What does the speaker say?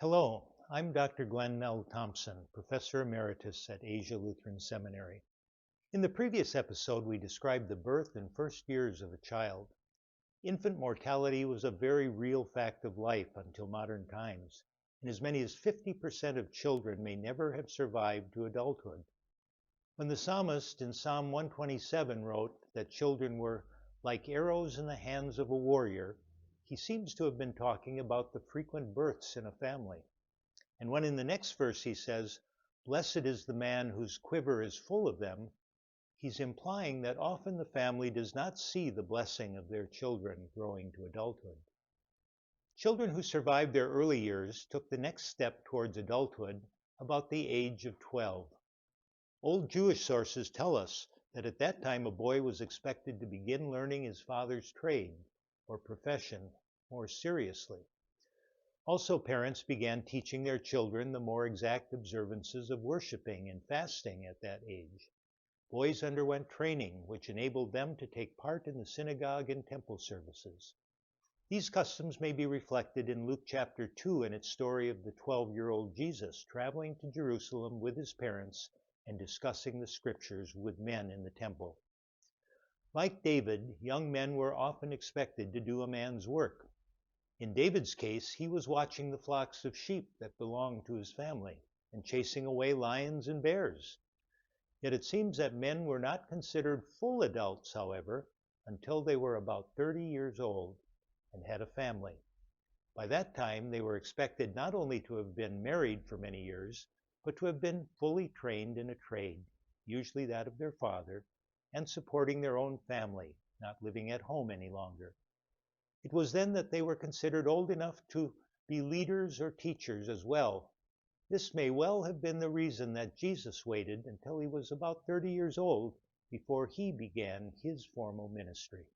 Hello, I'm Dr. Glenn L. Thompson, Professor Emeritus at Asia Lutheran Seminary. In the previous episode, we described the birth and first years of a child. Infant mortality was a very real fact of life until modern times, and as many as 50% of children may never have survived to adulthood. When the psalmist in Psalm 127 wrote that children were like arrows in the hands of a warrior, he seems to have been talking about the frequent births in a family. And when in the next verse he says, "Blessed is the man whose quiver is full of them," he's implying that often the family does not see the blessing of their children growing to adulthood. Children who survived their early years took the next step towards adulthood about the age of 12. Old Jewish sources tell us that at that time a boy was expected to begin learning his father's trade or profession more seriously. Also, parents began teaching their children the more exact observances of worshiping and fasting at that age. Boys underwent training which enabled them to take part in the synagogue and temple services. These customs may be reflected in Luke chapter 2 and its story of the 12-year-old Jesus traveling to Jerusalem with his parents and discussing the scriptures with men in the temple. Like David, young men were often expected to do a man's work. In David's case, he was watching the flocks of sheep that belonged to his family and chasing away lions and bears. Yet it seems that men were not considered full adults, however, until they were about 30 years old and had a family. By that time, they were expected not only to have been married for many years, but to have been fully trained in a trade, usually that of their father, and supporting their own family, not living at home any longer. It was then that they were considered old enough to be leaders or teachers as well. This may well have been the reason that Jesus waited until he was about 30 years old before he began his formal ministry.